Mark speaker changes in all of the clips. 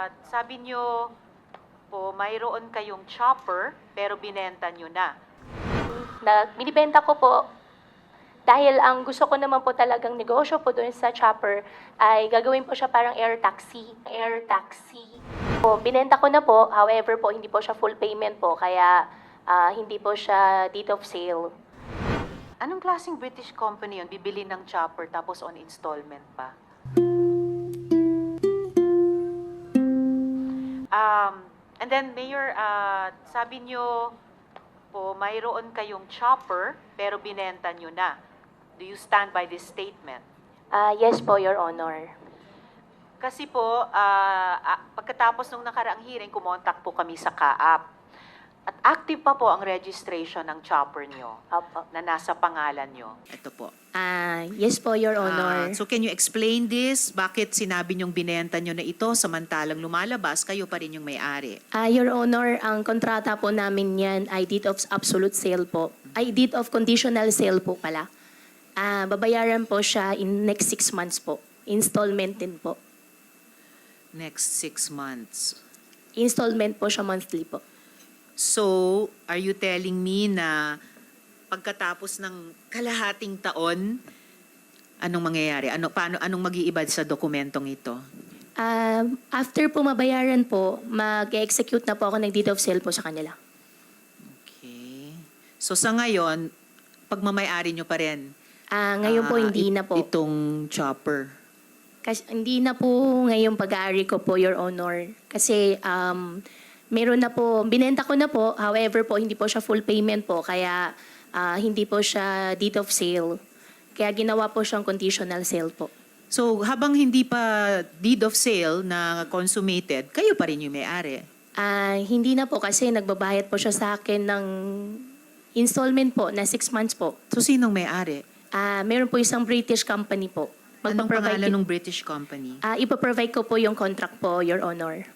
Speaker 1: At sabi nyo po, mayroon kayong chopper pero binenta nyo na.
Speaker 2: Binibenta ko po dahil ang gusto ko naman po talagang negosyo po doon sa chopper ay gagawin po siya parang air taxi. Air taxi. Po, binenta ko na po, however po hindi po siya full payment po kaya hindi po siya deed of sale.
Speaker 1: Anong klaseng British company yun? Bibili ng chopper tapos on installment pa? And then, Mayor, sabi nyo po, mayroon kayong chopper pero binenta nyo na. Do you stand by this statement?
Speaker 2: Yes po, Your Honor.
Speaker 1: Kasi po, pagkatapos nung nakaraang hearing, kumontak po kami sa CAAP. At active pa po ang registration ng chopper nyo
Speaker 2: Opo.
Speaker 1: na nasa pangalan nyo.
Speaker 3: Ito po.
Speaker 2: Yes po, Your Honor.
Speaker 3: So can you explain this? Bakit sinabi niyong binenta niyo na ito samantalang lumalabas, kayo pa rin yung may-ari?
Speaker 2: Your Honor, ang kontrata po namin yan ay deed of absolute sale po. Ay deed of conditional sale po pala. Babayaran po siya in next 6 months po. Installment din po.
Speaker 3: Next 6 months.
Speaker 2: Installment po siya monthly po.
Speaker 3: So, are you telling me na pagkatapos ng kalahating taon, anong mangyayari? Anong mag-iibad sa dokumentong ito?
Speaker 2: After po mabayaran po, mag-execute na po ako ng deed of sale po sa kanila.
Speaker 3: Okay. So sa ngayon, pagmamayari nyo pa rin?
Speaker 2: Ngayon po hindi na po.
Speaker 3: Itong chopper.
Speaker 2: Kasi hindi na po ngayong pag-aari ko po, Your Honor. Kasi meron na po, binenta ko na po, however po, hindi po siya full payment po, kaya hindi po siya deed of sale. Kaya ginawa po siyang conditional sale po.
Speaker 3: So habang hindi pa deed of sale na consummated, kayo pa rin yung may-ari?
Speaker 2: Hindi na po kasi nagbabayad po siya sa akin ng installment po na 6 months po.
Speaker 3: So sinong may-ari?
Speaker 2: Meron po isang British company po.
Speaker 3: Anong pangalan ng British company?
Speaker 2: Ipaprovide ko po yung contract po, Your Honor.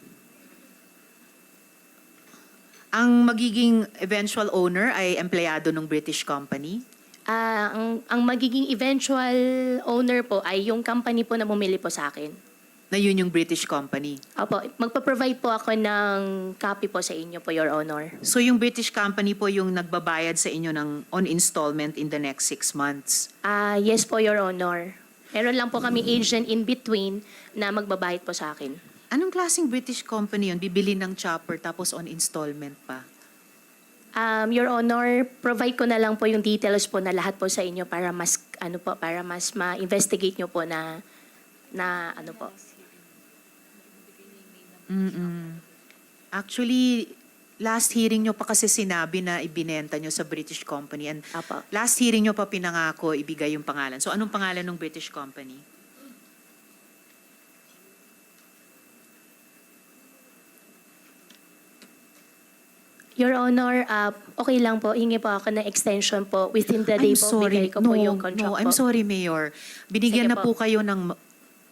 Speaker 3: Ang magiging eventual owner ay empleyado ng British company?
Speaker 2: Ang magiging eventual owner po ay yung company po na bumili po sa akin.
Speaker 3: Na yun yung British company?
Speaker 2: Opo, magpa-provide po ako ng copy po sa inyo po, Your Honor.
Speaker 3: So yung British company po yung nagbabayad sa inyo ng on installment in the next 6 months?
Speaker 2: Yes po, Your Honor. Meron lang po kami agent in between na magbabayad po sa akin.
Speaker 3: Anong klaseng British company yun? Bibili ng chopper tapos on installment pa?
Speaker 2: Your Honor, provide ko na lang po yung details po na lahat po sa inyo para mas para mas ma-investigate nyo po na ano po.
Speaker 3: Actually, last hearing nyo pa kasi sinabi na ibinenta nyo sa British company, and
Speaker 2: Apo.
Speaker 3: last hearing nyo pa pinangako ibigay yung pangalan. So anong pangalan ng British company?
Speaker 2: Your Honor, okay lang po, hingi po ako ng extension po within the day po, bigay ko po yung contract po.
Speaker 3: I'm sorry, Mayor. Binigyan
Speaker 2: Sige
Speaker 3: na po kayo ng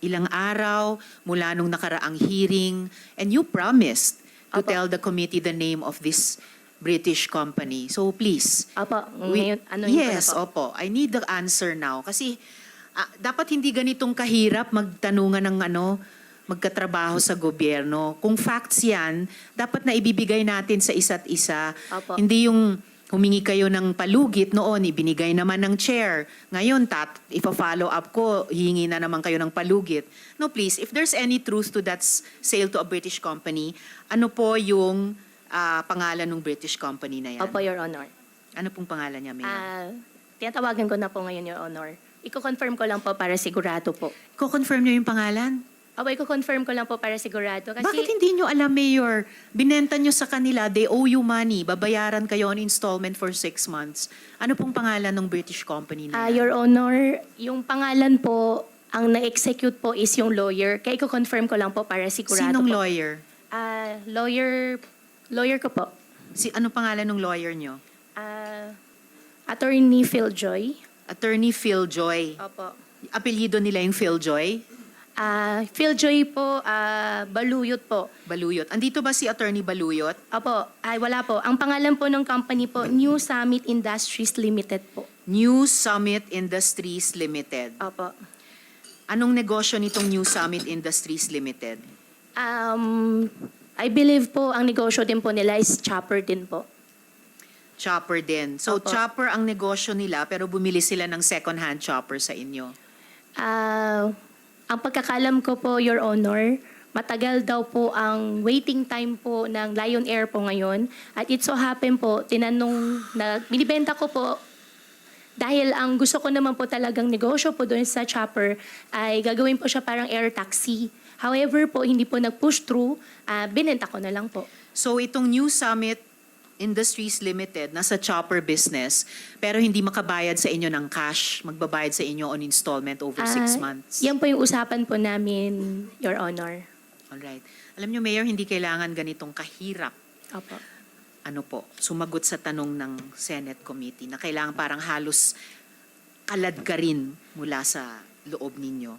Speaker 3: ilang araw mula nung nakaraang hearing, and you promised to
Speaker 2: Apo.
Speaker 3: tell the committee the name of this British company. So please.
Speaker 2: Apo, ngayon, ano yun
Speaker 3: Yes,
Speaker 2: po na po?
Speaker 3: opo. I need the answer now. Kasi dapat hindi ganitong kahirap magtanungan ng magkatrabaho sa gobyerno. Kung facts yan, dapat na ibibigay natin sa isa't isa.
Speaker 2: Apo.
Speaker 3: Hindi yung humingi kayo ng palugit noon, ibinigay naman ng chair. Ngayon, ipa-follow up ko, hihingi na naman kayo ng palugit. No, please, if there's any truth to that sale to a British company, ano po yung pangalan ng British company na yan?
Speaker 2: Opo, Your Honor.
Speaker 3: Ano pong pangalan niya, Mayor?
Speaker 2: Tinatawagan ko na po ngayon, Your Honor. Iko-confirm ko lang po para sigurado po.
Speaker 3: Ko-confirm niyo yung pangalan?
Speaker 2: Opo, iko-confirm ko lang po para sigurado. Kasi,
Speaker 3: Bakit hindi nyo alam, Mayor? Binenta nyo sa kanila, they owe you money. Babayaran kayo on installment for 6 months. Ano pong pangalan ng British company na yan?
Speaker 2: Your Honor, yung pangalan po, ang na-execute po is yung lawyer. Kaya iko-confirm ko lang po para sigurado
Speaker 3: Sinong
Speaker 2: po.
Speaker 3: lawyer?
Speaker 2: Lawyer ko po.
Speaker 3: Ano pangalan ng lawyer nyo?
Speaker 2: Attorney Phil Joy.
Speaker 3: Attorney Phil Joy.
Speaker 2: Opo.
Speaker 3: Apelyido nila yung Phil Joy?
Speaker 2: Phil Joy po, Baluyot po.
Speaker 3: Baluyot. Andito ba si Attorney Baluyot?
Speaker 2: Opo, wala po. Ang pangalan po ng company po, New Summit Industries Limited po.
Speaker 3: New Summit Industries Limited.
Speaker 2: Opo.
Speaker 3: Anong negosyo nitong New Summit Industries Limited?
Speaker 2: I believe po ang negosyo din po nila is chopper din po.
Speaker 3: Chopper din. So,
Speaker 2: Opo.
Speaker 3: chopper ang negosyo nila, pero bumili sila ng second-hand chopper sa inyo.
Speaker 2: Ang pagkakalam ko po, Your Honor, matagal daw po ang waiting time po ng Lion Air po ngayon. At it so happen po, binibenta ko po dahil ang gusto ko naman po talagang negosyo po doon sa chopper ay gagawin po siya parang air taxi. However po, hindi po nag-push through, binenta ko na lang po.
Speaker 3: So, itong New Summit Industries Limited, nasa chopper business, pero hindi makabayad sa inyo ng cash, magbabayad sa inyo on installment over 6 months.
Speaker 2: Yan po yung usapan po namin, Your Honor.
Speaker 3: Alright. Alam nyo, Mayor, hindi kailangan ganitong kahirap
Speaker 2: Opo.
Speaker 3: sumagot sa tanong ng Senate Committee na kailangan parang halos kalad ka rin mula sa loob ninyo.